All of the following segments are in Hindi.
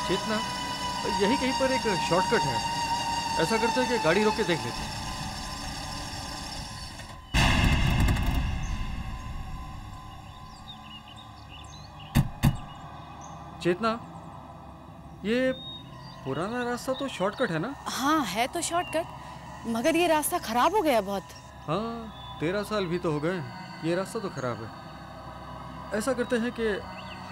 चेतना, यही कहीं पर एक शॉर्टकट है। ऐसा करते हैं कि गाड़ी रोक के देख लेते हैं। चेतना, ये पुराना रास्ता तो शॉर्टकट है ना? हाँ है तो शॉर्टकट, मगर ये रास्ता खराब हो गया बहुत। हाँ, 13 साल भी तो हो गए, ये रास्ता तो खराब है। ऐसा करते हैं कि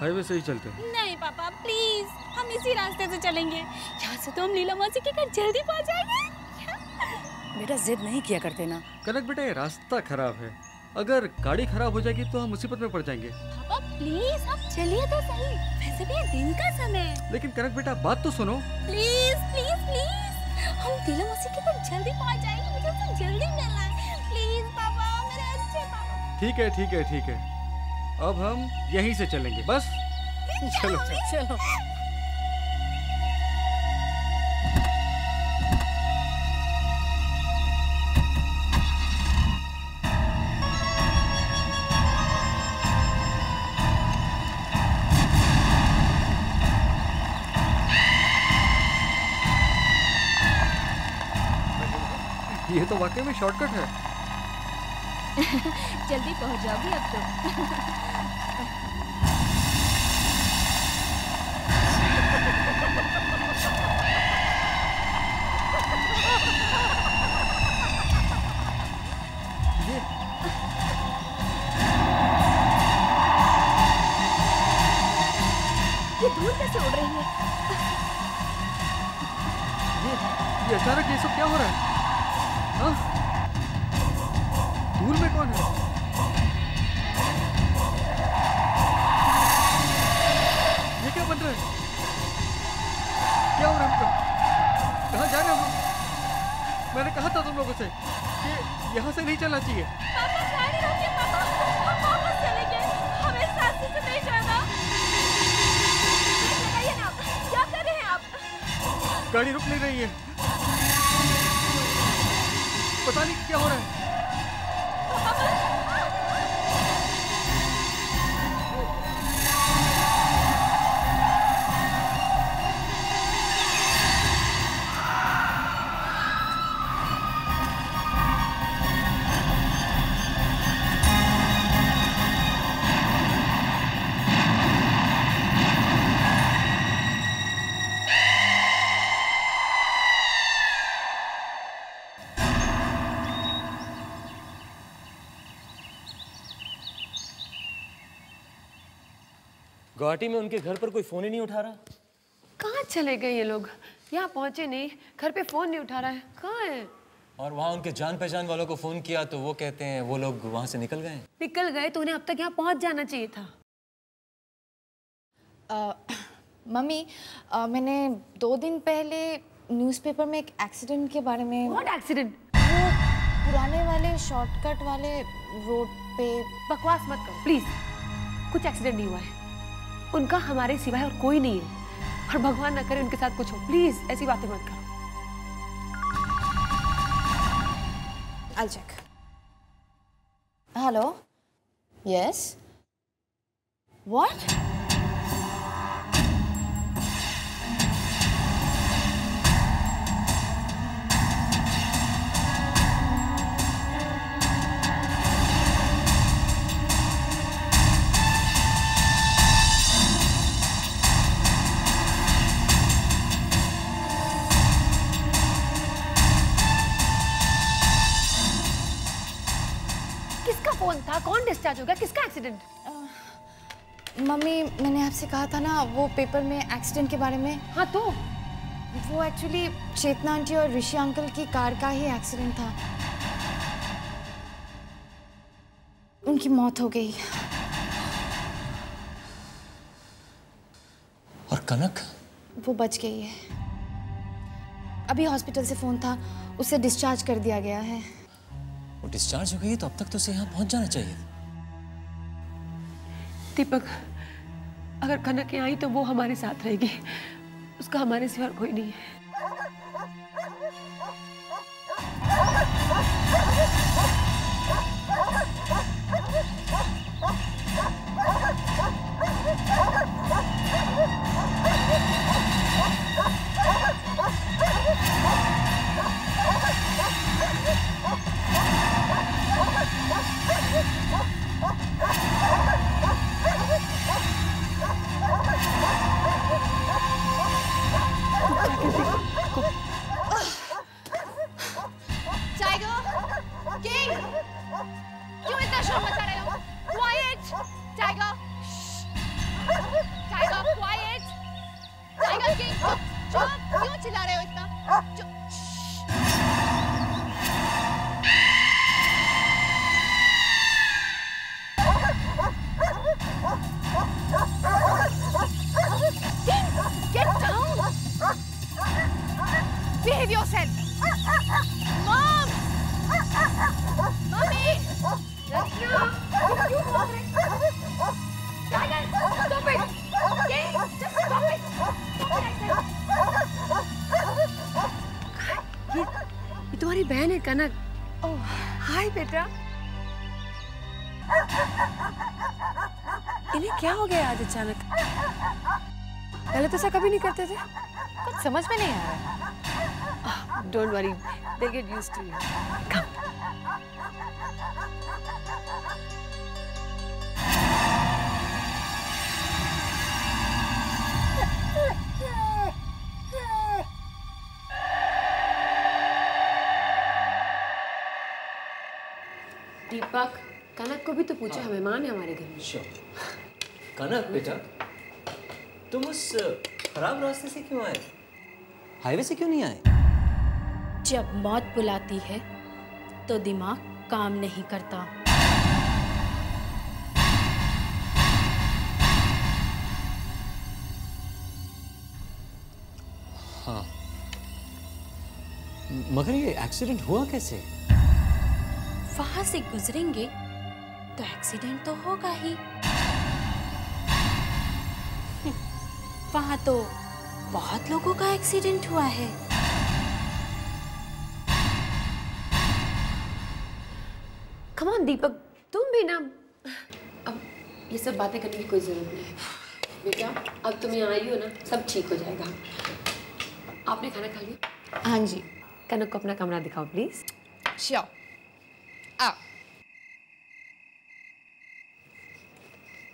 हाईवे से ही चलते हैं। नहीं पापा प्लीज, हम इसी रास्ते से चलेंगे। यहाँ से तो हम लीला मौसी के घर जल्दी पहुँच जाएंगे। बेटा जिद नहीं किया करते ना। कनक बेटा, ये रास्ता खराब है, अगर गाड़ी खराब हो जाएगी तो हम मुसीबत में पड़ जाएंगे। पापा प्लीज आप चलिए तो सही, वैसे भी दिन का समय है। लेकिन कनक बेटा बात तो सुनो। प्लीज प्लीज प्लीज, हम लीला मौसी के घर जल्दी पहुँच जाएंगे, मुझे उनसे जल्दी मिलना है। प्लीज पापा, मेरे अच्छे पापा। ठीक है ठीक है ठीक है, अब हम यहीं से चलेंगे बस। चलो चलो। ये तो वाकई में शॉर्टकट है। जल्दी पहुंच जाओगी अब तो। ये धूल कैसे उड़ रही है? ये अचानक ये सब क्या हो रहा है? हाँ? धूल में कौन है? ये क्या बन रहा है? क्या हो रहा है हमको? कहाँ जा रहे हैं हम लोग? मैंने कहा था तुम लोगों से कि यहाँ से नहीं चलना चाहिए। पापा गाड़ी रोकिए पापा, हम वापस चलेंगे, हमें इस रास्ते से नहीं जाना। ब्रेक लगाइए ना, क्या कर रहे हैं आप? गाड़ी रुक नहीं रही है, पता नहीं क्या हो रहा है। गुवाहाटी में उनके घर पर कोई फोन ही नहीं उठा रहा। कहाँ चले गए ये लोग? यहाँ पहुँचे नहीं, घर पे फोन नहीं उठा रहा है, कहाँ है? और वहाँ उनके जान पहचान वालों को फोन किया तो वो कहते हैं वो लोग वहाँ से निकल गए। निकल गए तो उन्हें अब तक यहाँ पहुँच जाना चाहिए था। मम्मी, मैंने 2 दिन पहले न्यूज़पेपर में एक एक्सीडेंट के बारे में। What accident? वो पुराने वाले शॉर्टकट वाले रोड पे। बकवास मत करो प्लीज, कुछ एक्सीडेंट नहीं हुआ है, उनका हमारे सिवाय और कोई नहीं है, और भगवान न करे उनके साथ कुछ हो। प्लीज ऐसी बातें मत करो। I'll check. Hello? Yes? What? किसका फोन था? कौन डिस्चार्ज हो गया? किसका एक्सीडेंट? मम्मी, मैंने आपसे कहा था ना वो पेपर में एक्सीडेंट के बारे में। हाँ तो वो एक्चुअली चेतना आंटी और ऋषि अंकल की कार का ही एक्सीडेंट था। उनकी मौत हो गई। और कनक? वो बच गई है। अभी हॉस्पिटल से फोन था, उसे डिस्चार्ज कर दिया गया है। वो डिस्चार्ज हो गई तो अब तक तो उसे यहाँ पहुँच जाना चाहिए। दीपक, अगर कनक यहाँ आई तो वो हमारे साथ रहेगी, उसका हमारे सिवा कोई नहीं है। कनक। ओह हाय बेटा। इन्हें क्या हो गया आज अचानक? पहले तो ऐसा कभी नहीं करते थे। कुछ समझ में नहीं आ रहा। Don't worry, they'll get used to you. Come. दीपक, कनक को भी तो पूछो, मेहमान है हमारे घर में। श्योर। कनक बेटा, तुम उस खराब रास्ते से क्यों आए? हाईवे से क्यों नहीं आए? जब मौत बुलाती है तो दिमाग काम नहीं करता। हाँ, मगर ये एक्सीडेंट हुआ कैसे? वहां से गुजरेंगे तो एक्सीडेंट तो होगा ही। वहां तो बहुत लोगों का एक्सीडेंट हुआ है। Come on दीपक, तुम भी ना। अब ये सब बातें करने की कोई जरूरत नहीं है बेटा। अब तुम यहाँ आई हो ना, सब ठीक हो जाएगा। आपने खाना खा लिया? हाँ जी। कनक को अपना कमरा दिखाओ प्लीज। श्योर। Uh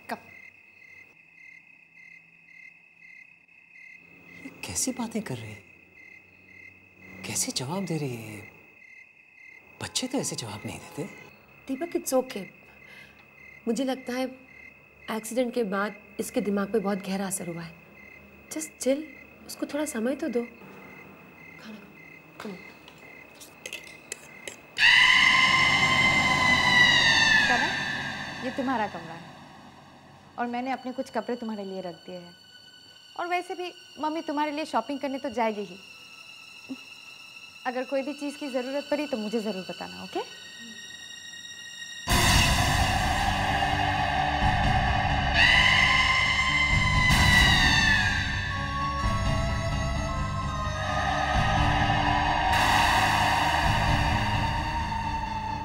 cup. ये कैसी बातें कर रही है? कैसे जवाब दे रही है? बच्चे तो ऐसे जवाब नहीं देते। दीपक इट्स ओके। मुझे लगता है एक्सीडेंट के बाद इसके दिमाग पे बहुत गहरा असर हुआ है। जस्ट चिल, उसको थोड़ा समय तो दो। खाना खाओ। कनक, ये तुम्हारा कमरा है और मैंने अपने कुछ कपड़े तुम्हारे लिए रख दिए हैं। और वैसे भी मम्मी तुम्हारे लिए शॉपिंग करने तो जाएगी ही। अगर कोई भी चीज़ की ज़रूरत पड़ी तो मुझे ज़रूर बताना, ओके?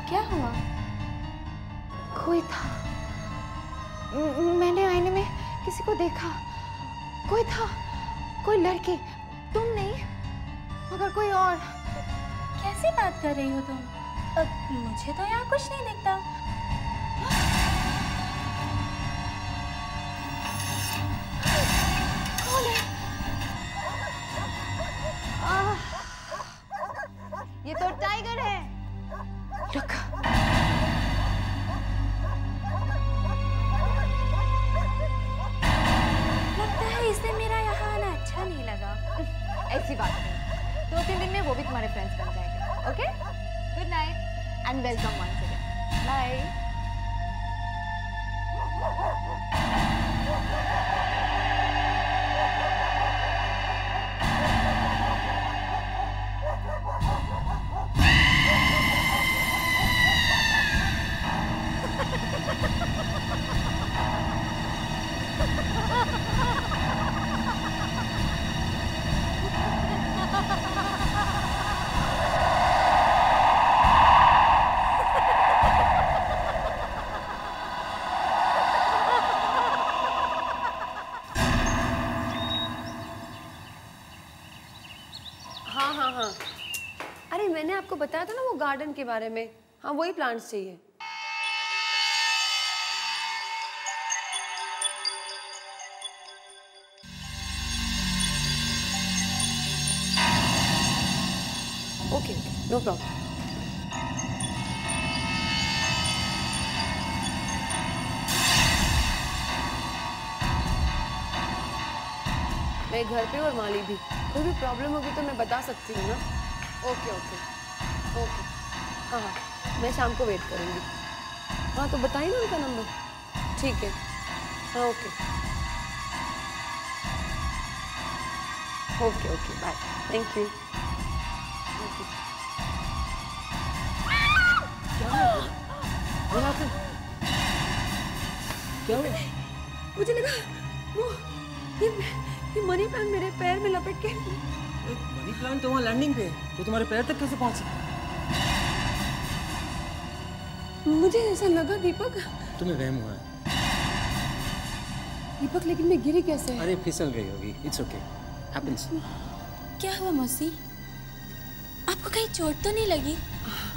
क्या हुआ? कोई था। मैंने आईने में किसी को देखा। कोई था, कोई लड़की। तुम नहीं, मगर कोई और। कैसी बात कर रही हो तुम? मुझे तो यहाँ कुछ नहीं दिखता। कौन है? ये तो टाइगर है। रुक। लगता है इसे मेरा यहाँ आना अच्छा नहीं लगा। ऐसी बात नहीं, 2-3 दिन में वो भी तुम्हारे फ्रेंड्स बन जाएंगे, okay? Good night and welcome once again. Bye. हाँ, अरे मैंने आपको बताया था ना वो गार्डन के बारे में। हाँ, वही प्लांट्स चाहिए। Okay, no problem. मैं घर पे और माली भी, कोई भी प्रॉब्लम होगी तो मैं बता सकती हूँ ना। Okay okay okay. हाँ हाँ, मैं शाम को वेट करूँगी। हाँ तो बताइए ना उनका नंबर। ठीक है, हाँ okay okay okay, bye, thank you. क्या हुआ? मुझे लगा वो ये मनी प्लांट मेरे पैर में लपेट के। मनी प्लांट तो वहाँ लैंडिंग पे, तो तुम्हारे पैर तक कैसे पहुंची? मुझे ऐसा लगा दीपक। तुम्हें वहम हुआ है। दीपक लेकिन मैं गिरी कैसे? अरे फिसल गई होगी। It's okay, happens. क्या हुआ मौसी? आपको कहीं चोट तो नहीं लगी?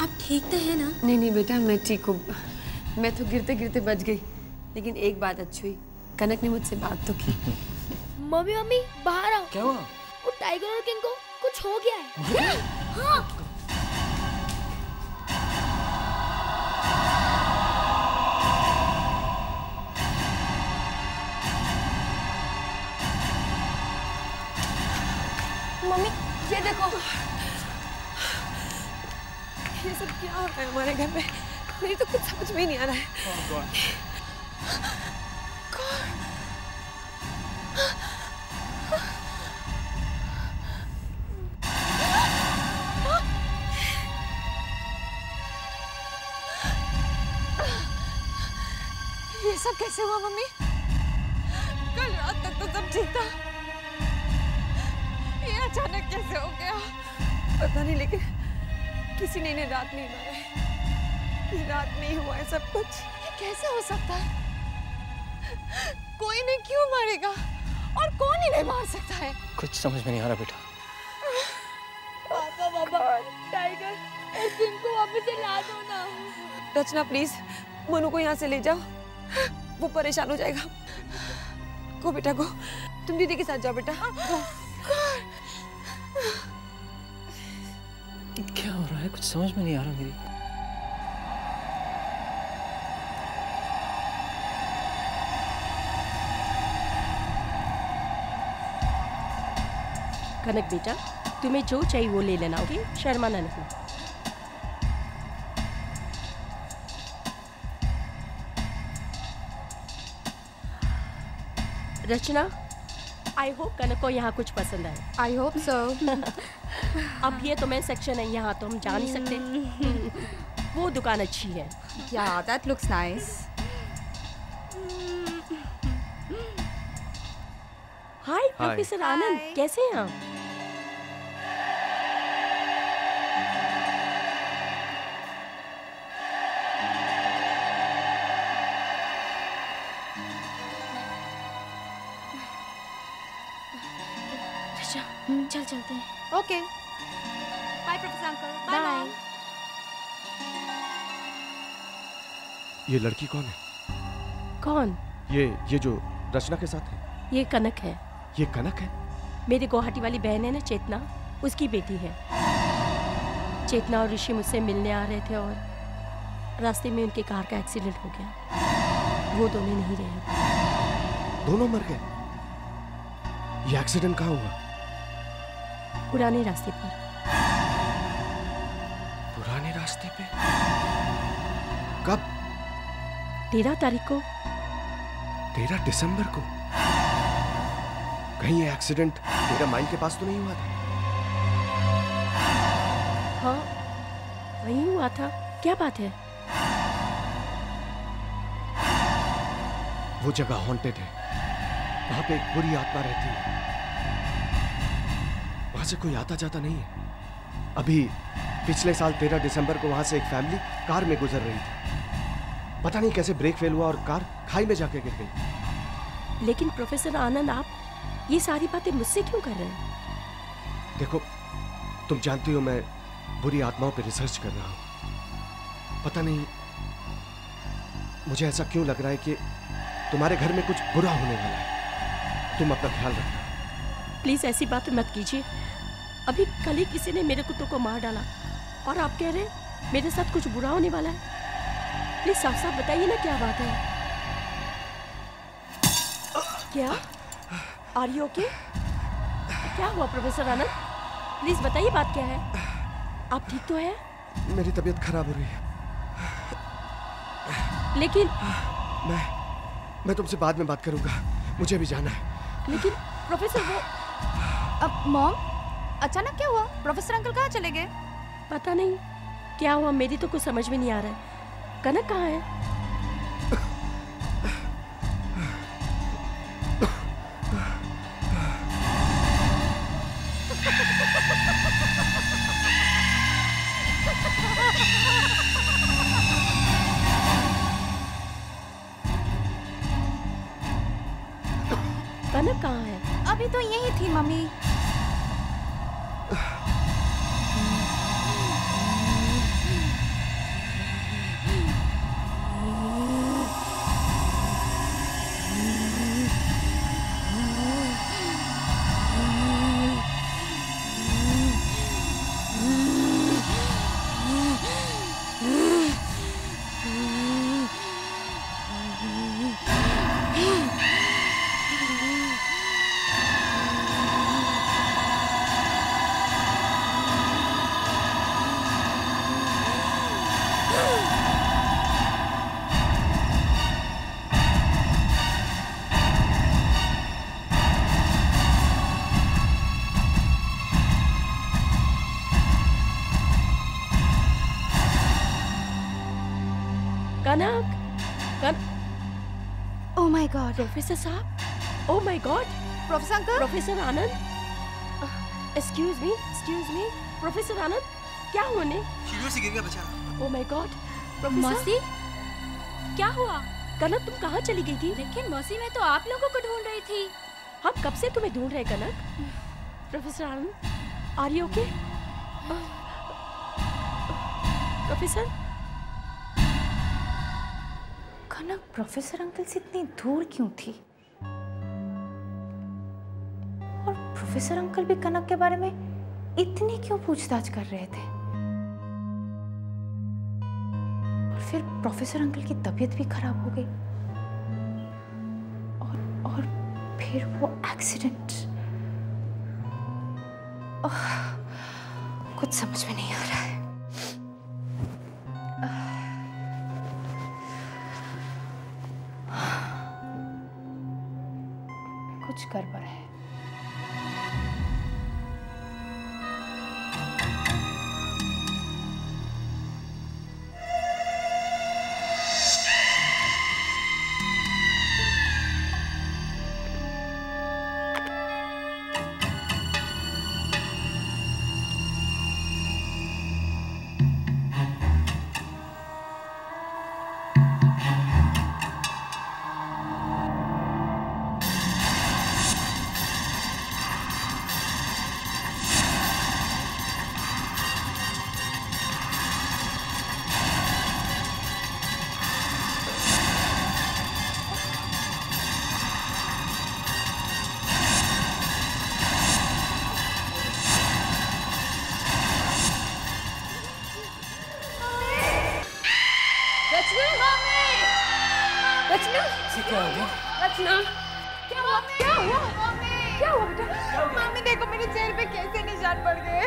आप ठीक तो है ना? नहीं नहीं बेटा, मैं ठीक हूँ। मैं तो गिरते गिरते बच गई, लेकिन एक बात अच्छी हुई, कनक ने मुझसे बात तो की। मम्मी मम्मी बाहर आओ। क्या हुआ? वो टाइगर और किंग को कुछ हो गया है। हाँ। मम्मी ये देखो, ये सब क्या हो रहा है हमारे घर में? मेरी तो कुछ समझ में ही नहीं आ रहा है। ये सब कैसे हुआ मम्मी? कल रात तक तो सब ठीक था, ये अचानक कैसे हो गया पता नहीं, लेकिन किसी ने इन्हें रात नहीं मारा है। ये रात में ही हुआ है सब कुछ। ये कैसे हो सकता है? कोई इन्हें क्यों मारेगा और कौन इन्हें मार सकता है? कुछ समझ में नहीं आ रहा बेटा। पापा पापा टाइगर और किंग को वापस से ला दो ना। रचना प्लीज मोनू को यहाँ से ले जाओ, वो परेशान हो जाएगा। गो बेटा गो, तुम दीदी के साथ जाओ बेटा। गो। क्या हो रहा है? कुछ समझ में नहीं आ रहा मेरी। कनक बेटा, तुम्हें जो चाहिए वो ले लेना, ओके? शर्माना नहीं। रचना, आई होप कनक को यहाँ कुछ पसंद आए। I hope so. अब ये तो मैं सेक्शन है, यहाँ तो हम जा नहीं सकते। वो दुकान अच्छी है। Yeah, that looks nice. Hi professor Anand, कैसे हैं आप? चल चलते हैं। Okay. Bye, Professor Uncle. Bye bye. ये लड़की कौन है? कौन? ये जो रचना के साथ है, ये कनक है। ये कनक है? मेरी गुवाहाटी वाली बहन है ना चेतना, उसकी बेटी है। चेतना और ऋषि मुझसे मिलने आ रहे थे और रास्ते में उनकी कार का एक्सीडेंट हो गया। वो दोनों नहीं रहे। दोनों मर गए? ये एक्सीडेंट कहाँ हुआ? पुराने रास्ते पर। पुराने रास्ते पे? कब? 13 तारीख को। 13 दिसंबर को? कहीं ये एक्सीडेंट 13 माइल के पास तो नहीं हुआ था? हाँ, वहीं हुआ था। क्या बात है? वो जगह हॉन्टेड है, वहां पे एक बुरी आत्मा रहती है। वहां से कोई आता जाता नहीं है। अभी पिछले साल 13 दिसंबर को वहां से एक फैमिली कार में गुजर रही थी। पता नहीं कैसे ब्रेक फेल हुआ और कार खाई में जाके गिर गई। लेकिन प्रोफेसर आनंद, आप ये सारी बातें मुझसे क्यों कर रहे हैं? देखो, तुम जानती हो मैं बुरी आत्माओं पे रिसर्च कर रहा हूं। पता नहीं मुझे ऐसा क्यों लग रहा है कि तुम्हारे घर में कुछ बुरा होने वाला है। तुम अपना ख्याल रखना। प्लीज ऐसी बातें मत कीजिए। अभी कल ही किसी ने मेरे कुत्तों को मार डाला और आप कह रहे हैं मेरे साथ कुछ बुरा होने वाला है। प्लीज साफ साफ बताइए ना, क्या बात है? क्या? Are you okay? क्या हुआ प्रोफेसर आनंद? प्लीज बताइए, बात क्या है? आप ठीक तो हैं? मेरी तबीयत खराब हो रही है। लेकिन मैं तुमसे बाद में बात करूंगा, मुझे अभी जाना है। लेकिन प्रोफेसर वो अब मॉम, अचानक क्या हुआ? प्रोफेसर अंकल कहाँ चले गए? पता नहीं क्या हुआ, मेरी तो कुछ समझ में नहीं आ रहा है। कनक कहाँ है? कनक कहाँ है? अभी तो यही थी mummy. Kanak, oh my god. Professor साहब, oh my god, professor uncle. Professor Anand, excuse me, professor Anand, क्या हुआ ने? सीढ़ियों से गिर गया बेचारा। Oh my god, professor. मौसी, क्या हुआ? कनक तुम कहाँ चली गई थी? लेकिन मौसी, मैं तो आप लोगों को ढूंढ रही थी। हम कब से तुम्हें ढूंढ रहे Kanak. Professor Anand, are you okay? Professor Kanak professor uncle से इतनी दूर क्यों थी? और प्रोफेसर अंकल भी कनक के बारे में इतनी क्यों पूछताछ कर रहे थे? और फिर प्रोफेसर अंकल की तबीयत भी खराब हो गई और फिर वो एक्सीडेंट। कुछ समझ में नहीं आ रहा है। कुछ गड़बड़ है। क्या हो गया? रचना, क्या हुआ? क्या हुआ? क्या हुआ बेटा? मम्मी देखो मेरे चेहरे पे कैसे निशान पड़ गए।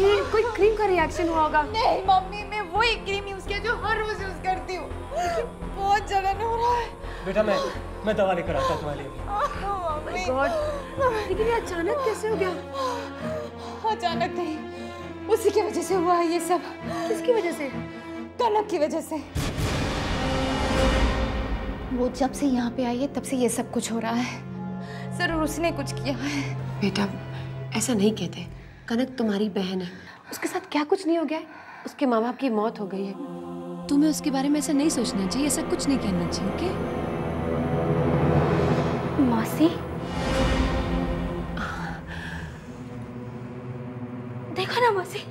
ये कोई क्रीम का रिएक्शन हुआ होगा। नहीं मम्मी, मैं वही क्रीम यूज किया जो हर रोज यूज करती हूँ। बहुत जलन हो रहा है। बेटा मैं दवा लेकर आता हूँ तुम्हारे लिए। मम्मी गॉड, लेकिन ये अचानक कैसे हो गया? अचानक नहीं, उसी की वजह से हुआ है ये सब। किसकी वजह से? कनक की वजह से। वो जब से यहाँ पे आई है तब से ये सब कुछ हो रहा है। जरूर उसने कुछ किया है। बेटा, ऐसा नहीं कहते। कनक तुम्हारी बहन है, उसके साथ क्या कुछ नहीं हो गया है। उसके माँ बाप की मौत हो गई है। तुम्हें उसके बारे में ऐसा नहीं सोचना चाहिए, ऐसा कुछ नहीं कहना चाहिए, ओके? मौसी, देखो ना मौसी,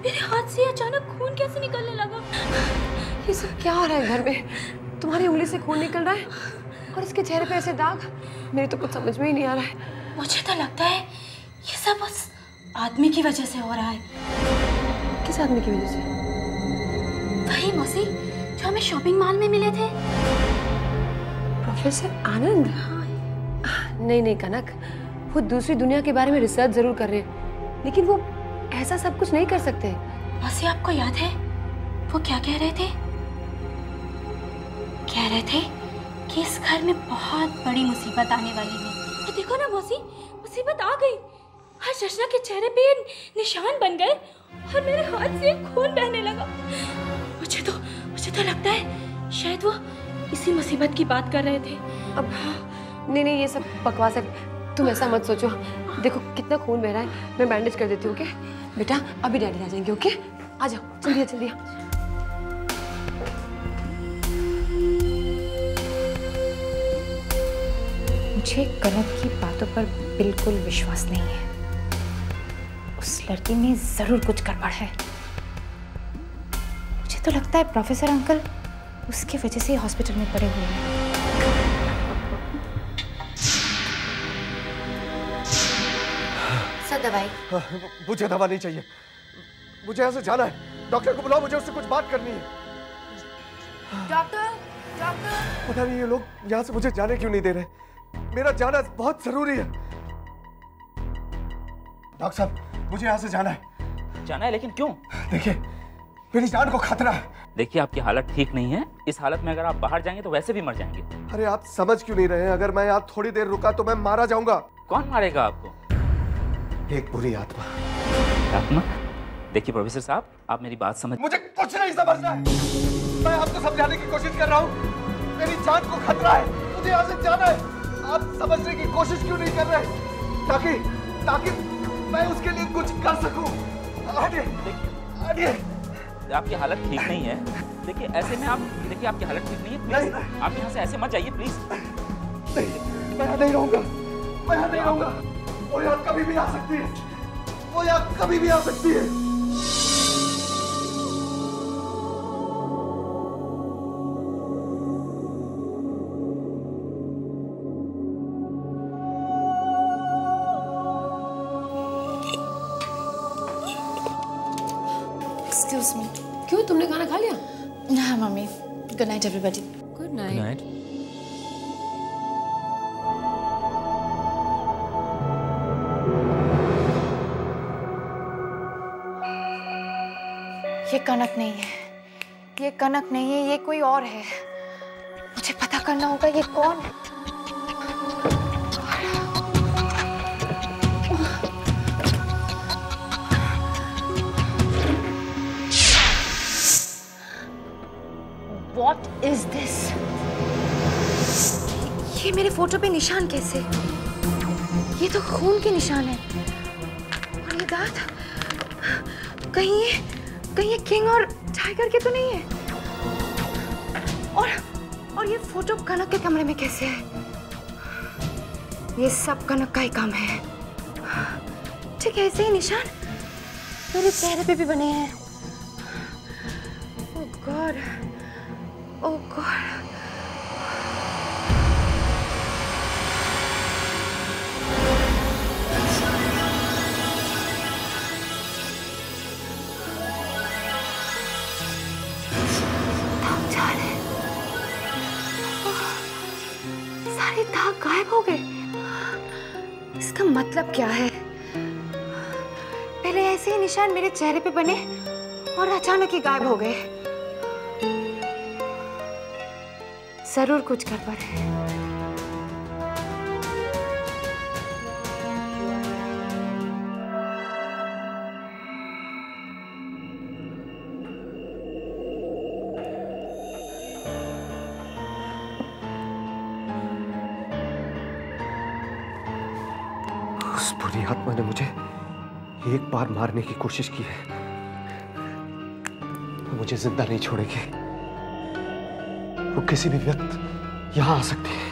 मेरे हाथ से अचानक खून कैसे निकलने लगा। ये सब क्या हो रहा है घर में? तुम्हारी उंगली से खून निकल रहा है और इसके चेहरे पे ऐसे दाग। मेरे तो कुछ समझ में ही नहीं आ रहा है। मुझे तो लगता है ये सब उस आदमी की वजह से हो रहा है। किस आदमी की वजह से? वही मौसी, जो हमें शॉपिंग मॉल में मिले थे। प्रोफेसर आनंद? नहीं कनक, वो दूसरी दुनिया के बारे में रिसर्च जरूर कर रहे हैं, लेकिन वो ऐसा सब कुछ नहीं कर सकते। मौसी, आपको याद है वो क्या कह रहे थे? कह रहे थे कि इस घर में बहुत बड़ी मुसीबत आने वाली है। और देखो ना मौसी, मुसीबत आ गई। हर रचना के चेहरे पे निशान बन गए और मेरे हाथ से खून बहने लगा। मुझे तो लगता है शायद वो इसी मुसीबत की बात कर रहे थे। अब नहीं, ये सब बकवास है। तुम ऐसा मत सोचो। देखो कितना खून बह रहा है, मैं बैंडेज कर देती हूँ, ओके? बेटा, अभी डैडी आ जाएंगे, ओके? आ जाओ, जल्दी। मुझे कनक की बातों पर बिल्कुल विश्वास नहीं है। उस लड़की में जरूर कुछ गड़बड़ है। मुझे तो लगता है प्रोफेसर अंकल उसकी वजह से हॉस्पिटल में पड़े हुए हैं। सर दवाई। मुझे दवा नहीं चाहिए, मुझे यहाँ से जाना है। डॉक्टर को बुलाओ, मुझे उससे कुछ बात करनी है। Doctor, doctor. पता नहीं ये लोग यहाँ से मुझे जाने क्यों नहीं दे रहे। मेरा जाना बहुत जरूरी है। डॉक्टर साहब, मुझे यहाँ से जाना है। जाना है, लेकिन क्यों? देखिए, मेरी जान को खतरा है। देखिए, आपकी हालत ठीक नहीं है। इस हालत में अगर आप बाहर जाएंगे तो वैसे भी मर जाएंगे। अरे आप समझ क्यों नहीं रहे हैं? अगर मैं यहाँ थोड़ी देर रुका तो मैं मारा जाऊंगा। कौन मारेगा आपको? एक बुरी आत्मा। आत्मा? देखिए प्रोफेसर साहब, आप मेरी बात समझ। मुझे कुछ नहीं समझना है। मैं आपको समझाने की कोशिश कर रहा हूँ। मेरी जान को खतरा है, मुझे यहाँ से जाना है। आप समझने की कोशिश क्यों नहीं कर रहे? ताकि मैं उसके लिए कुछ कर सकूं। आपकी हालत ठीक नहीं है। देखिए ऐसे में आप, देखिए आपकी हालत ठीक नहीं है। प्लीज आप यहाँ से ऐसे मत जाइए प्लीज। नहीं, मैं यहाँ नहीं रहूंगा। मैं यहाँ नहीं रहूंगा। वो यहाँ कभी भी आ सकती है। वो यहाँ कभी भी आ सकती है। Excuse me. क्यों, तुमने खाना खा लिया? हाँ mummy. Good night everybody. Good night. ये कनक नहीं है, ये कनक नहीं है, ये कोई और है। मुझे पता करना होगा ये कौन है। What is this? ये मेरे फोटो पे निशान कैसे? ये तो खून के निशान है। और ये दांत कहीं ये किंग और टाइगर के तो नहीं है। और ये फोटो कनक के कमरे में कैसे है? ये सब कनक का ही काम है। ठीक है, ऐसे ही निशान मेरे चेहरे पे भी बने हैं। ओह गॉड, ओह गॉड। सारे दाग गायब हो गए। इसका मतलब क्या है? पहले ऐसे ही निशान मेरे चेहरे पे बने और अचानक ही गायब हो गए। जरूर कुछ गड़बड़ है। उस बुरी आत्मा ने मुझे एक बार मारने की कोशिश की है, वो मुझे जिंदा नहीं छोड़ेगी। वो किसी भी वक्त यहां आ सकती है।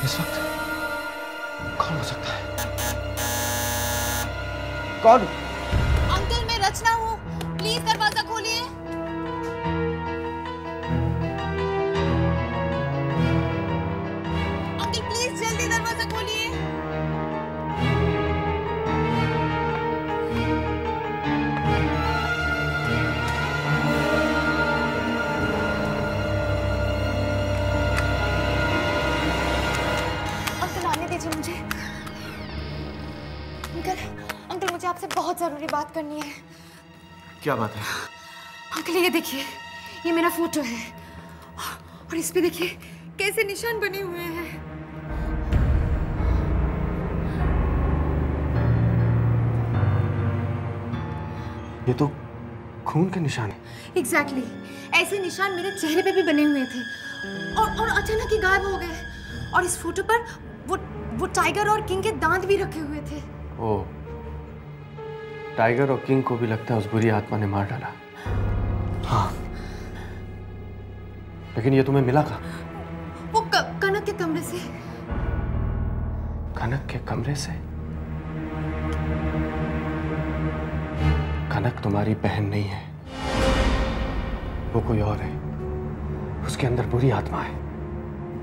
इस वक्त कौन हो सकता है? कौन? अंकल, मैं रचना हूँ, प्लीज दरवाजा खोलिए। अंकल प्लीज जल्दी दरवाजा खोलिए। मुझे अंकल मुझे आपसे बहुत जरूरी बात करनी है। क्या बात है? अंकल ये देखिए, ये मेरा फोटो है और इस पे देखिए कैसे निशान बने हुए हैं। ये तो खून के निशान है। एग्जैक्टली, ऐसे निशान मेरे चेहरे पे भी बने हुए थे और अचानक ही गायब हो गए। और इस फोटो पर वो टाइगर और किंग के दांत भी रखे हुए थे। ओह, टाइगर और किंग को भी लगता है उस बुरी आत्मा ने मार डाला। हाँ, लेकिन ये तुम्हें मिला कहाँ? वो कनक के कमरे से। कनक के कमरे से? कनक तुम्हारी बहन नहीं है, वो कोई और है। उसके अंदर बुरी आत्मा है।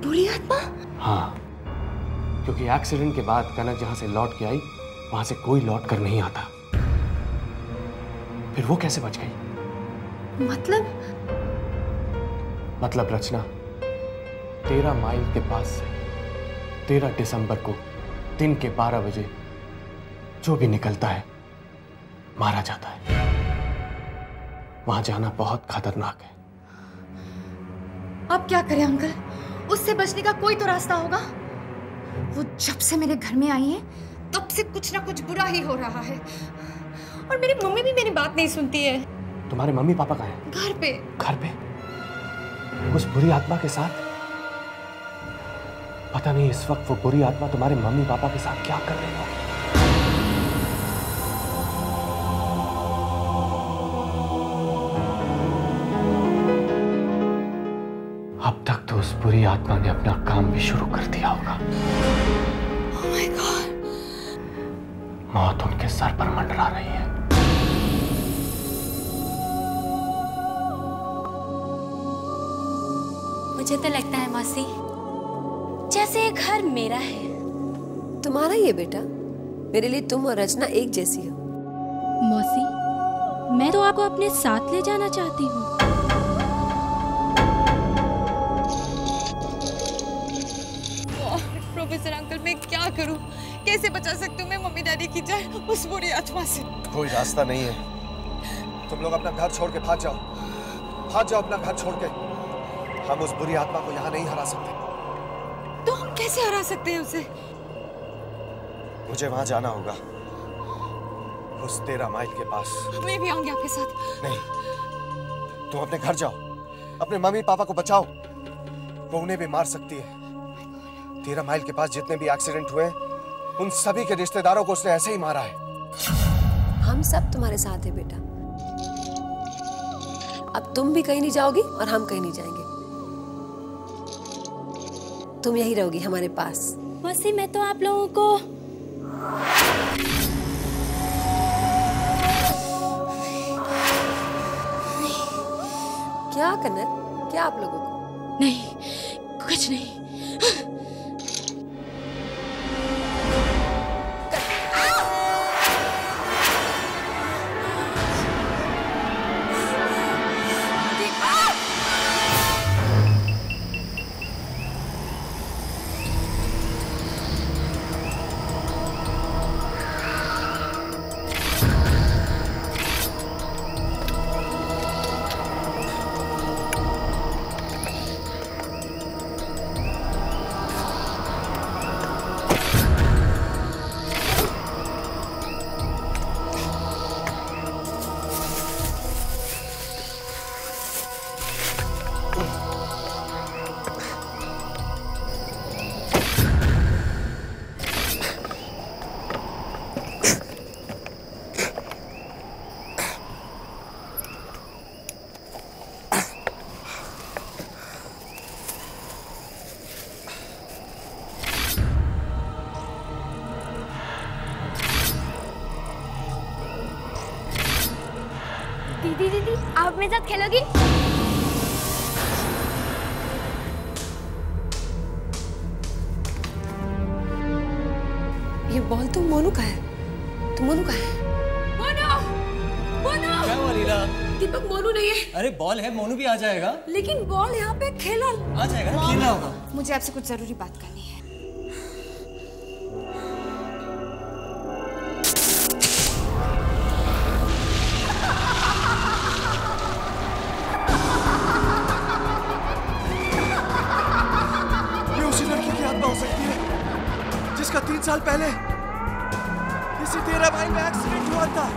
बुरी आत्मा? हाँ, क्योंकि एक्सीडेंट के बाद कनक जहां से लौट के आई वहां से कोई लौट कर नहीं आता। फिर वो कैसे बच गई? मतलब रचना 13 माइल के पास से 13 दिसंबर को दिन के 12 बजे जो भी निकलता है मारा जाता है। वहां जाना बहुत खतरनाक है। अब क्या करें अंकल? उससे बचने का कोई तो रास्ता होगा। वो जब से मेरे घर में आई है तब से कुछ ना कुछ बुरा ही हो रहा है, और मेरी मम्मी भी मेरी बात नहीं सुनती है। तुम्हारे मम्मी पापा कहाँ हैं? घर पे। घर पे? उस बुरी आत्मा के साथ? पता नहीं इस वक्त वो बुरी आत्मा तुम्हारे मम्मी पापा के साथ क्या कर रही होगी। अब तक तो उस बुरी आत्मा ने अपना काम भी शुरू कर दिया होगा। Oh my God! मौत उनके सर पर मंडरा रही है। मुझे तो लगता है मौसी जैसे ये घर मेरा है। तुम्हारा ही है बेटा। मेरे लिए तुम और रचना एक जैसी हो। मौसी मैं तो आपको अपने साथ ले जाना चाहती हूँ। प्रोफेसर अंकल, मैं क्या करूं? कैसे बचा सकती हूँ मैं मम्मी डैडी की जान उस बुरी आत्मा से? कोई रास्ता नहीं है। तुम लोग अपना घर छोड़ के भाग जाओ। भाग जाओ अपना घर छोड़ के। हम उस बुरी आत्मा को यहाँ नहीं हरा सकते। तो हम कैसे हरा सकते हैं उसे? मुझे वहां जाना होगा, उस 13 माइल के पास। मैं भी आऊंगी आपके साथ। नहीं, तुम अपने घर जाओ, अपने मम्मी पापा को बचाओ। वो उन्हें भी मार सकती है। 13 माइल के पास जितने भी एक्सीडेंट हुए उन सभी के रिश्तेदारों को उसने ऐसे ही मारा है। हम सब तुम्हारे साथ हैं बेटा। अब तुम भी कहीं नहीं जाओगी और हम कहीं नहीं जाएंगे। तुम यही रहोगी हमारे पास। मौसी मैं तो आप लोगों को क्या कनक? क्या आप लोगों को? नहीं, कुछ नहीं। दीदी आप मेरे साथ खेलोगी? ये बॉल तो मोनू का है। तो मोनू का है। क्या हुआ लीला? दीपक मोनू नहीं है। अरे बॉल है, मोनू भी आ जाएगा। लेकिन बॉल यहाँ पे खेला। आ जाएगा ना, खेलना होगा। मुझे आपसे कुछ जरूरी बात करनी है। ये उसी लड़की की आत्मा हो सकती है जिसका 3 साल पहले इसी 13 माइल में एक्सीडेंट हुआ था।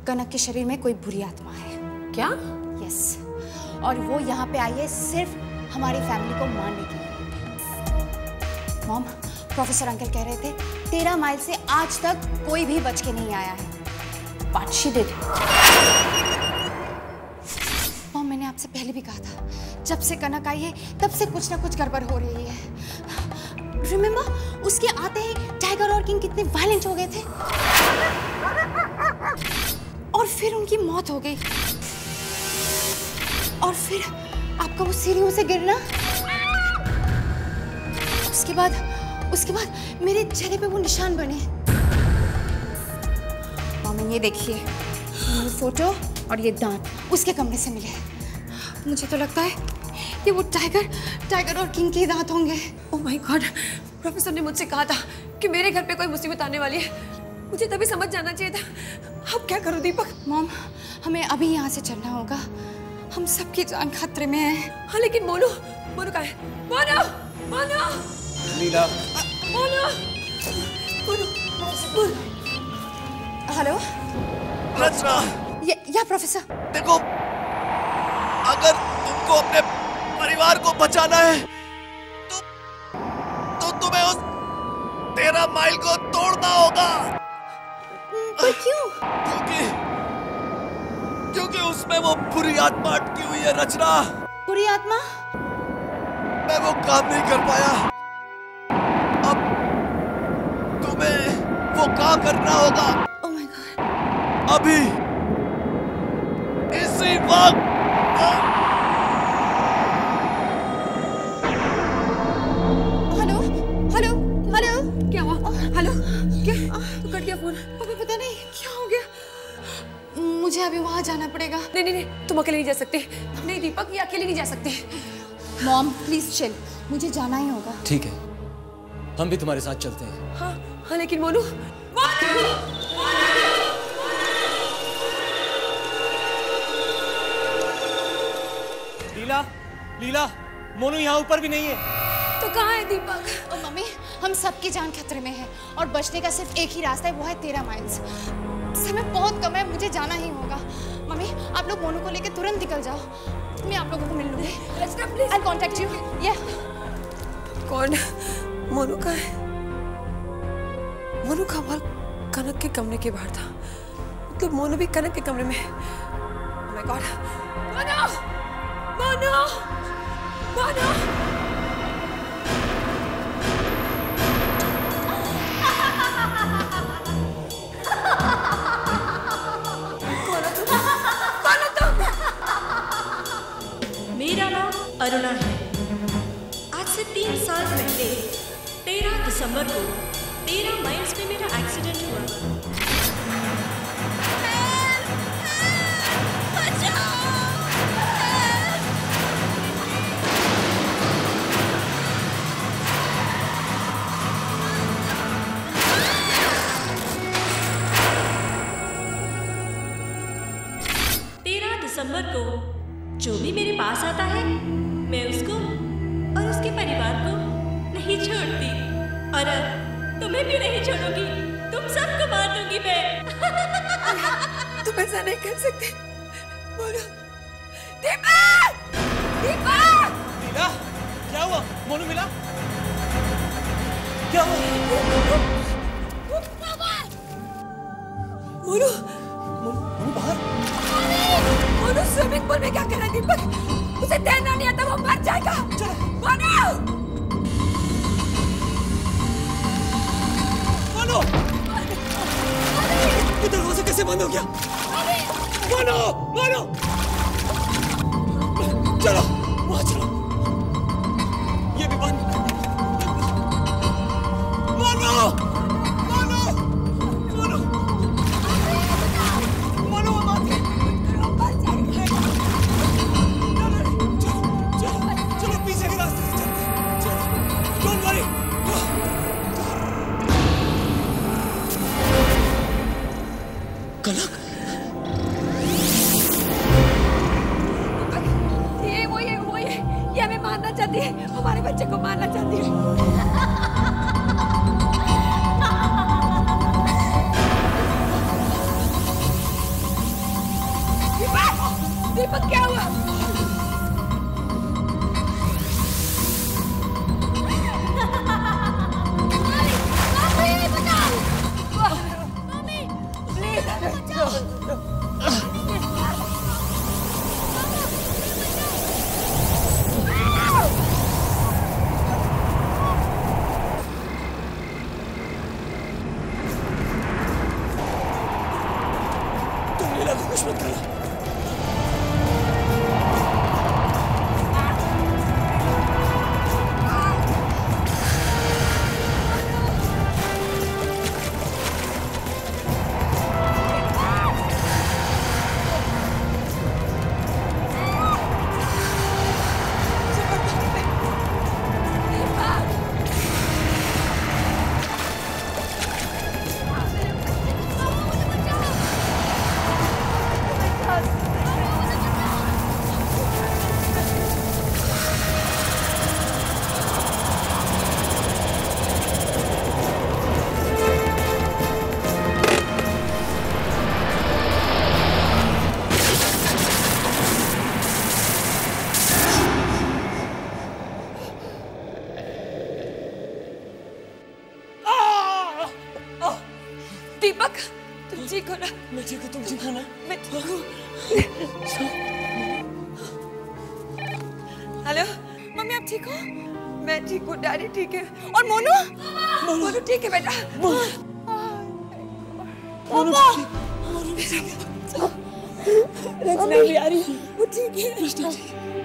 कनक के शरीर में कोई बुरी आत्मा है। क्या? यस, और वो यहाँ पे आई है सिर्फ हमारी फैमिली को मारने के लिए। मॉम, प्रोफेसर अंकल कह रहे थे 13 माइल से आज तक कोई भी बच के नहीं आया है। But she did. मॉम, मैंने आपसे पहले भी कहा था, जब से कनक आई है तब से कुछ ना कुछ गड़बड़ हो रही है। रिमेम्बर, उसके आते ही टाइगर और किंग कितने वायलेंट हो गए थे और फिर उनकी मौत हो गई। और फिर आपका वो सीढ़ियों से गिरना, उसके बाद मेरे चेहरे पे वो निशान बने। मम्मी ये देखिए, ये फोटो और ये दांत उसके कमरे से मिले। मुझे तो लगता है कि वो टाइगर और किंग के दांत होंगे। ओह माय गॉड, प्रोफेसर ने मुझसे कहा था कि मेरे घर पे कोई मुसीबत आने वाली है। मुझे तभी समझ जाना चाहिए था। अब क्या करूं दीपक? मॉम, हमें अभी यहाँ से चलना होगा, हम सबकी जान खतरे में है। हाँ लेकिन मोनू कहाँ है? मोनू लीला, हेलो रचना, या प्रोफेसर। देखो, अगर तुमको अपने परिवार को बचाना है तो तुम्हें उस 13 माइल को तोड़ना होगा। पर क्यों? क्योंकि उसमें वो बुरी आत्मा अटकी हुई है रचना। बुरी आत्मा? मैं वो काम नहीं कर पाया, अब तुम्हें वो काम करना होगा। ओह माय गॉड। अभी इसी वक्त। हेलो क्या हुआ? हेलो, क्या तो कट गया फोन? अभी पता नहीं क्या हो गया। मुझे अभी वहां जाना पड़ेगा। नहीं, तुम अकेले नहीं जा सकते। नहीं दीपक, ये अकेले नहीं जा सकते। मॉम प्लीज चिल, मुझे जाना ही होगा। ठीक है, हम भी तुम्हारे साथ चलते हैं। हाँ लेकिन मोनू। लीला, मोनू यहाँ ऊपर भी नहीं है। तो कहाँ है दीपक? मम्मी, हम सबकी जान खतरे में है और बचने का सिर्फ एक ही रास्ता है, वो है 13 माइल्स। समय बहुत कम है, मुझे जाना ही होगा। मम्मी, आप लोग मोनू को लेकर तुरंत निकल जाओ, मैं आप लोगों को मिल लूंगी। I'll contact you. Yeah. कौन? मोनू का है? मोनू का बाल कनक के कमरे के बाहर था, मतलब मोनू भी कनक के कमरे में है। Oh my God. मोनू! मेरा नाम अरुणा है। आज से 3 साल पहले 13 दिसंबर को 13 माइल्स में मेरा एक्सीडेंट हुआ। दिसंबर को जो भी मेरे पास आता है, मैं उसको और उसके परिवार को नहीं छोड़ती, और अब तुम्हें भी नहीं छोड़ूंगी। तुम सबको मार दूंगी मैं। तुम ऐसा नहीं कर सकते। मोनू! दीपक! लीला, क्या हुआ? मोनू मिला? क्या हुआ? मोनू बाहर? मोनू स्विमिंग पूल में क्या कर रहा है दीपक? उसे तैरना नहीं आता, वो मर जाएगा। मोनू! ये दरवाजा कैसे बंद हो गया? मोनू! चलो, वहां चलो। ये भी बंद। मोनू! ये हमें मारना चाहती है, हमारे बच्चे को मारना चाहती है। कुछ मत करना। दीपक, तुम ठीक हो ना? मैं ठीक हूँ, तुम ठीक हो ना? मैं ठीक हूँ। हेलो, मम्मी आप ठीक हो? मैं ठीक हूँ, डैडी ठीक है, और मोनू? मोनू ठीक है बेटा? रचना भी आ रही है। वो ठीक है।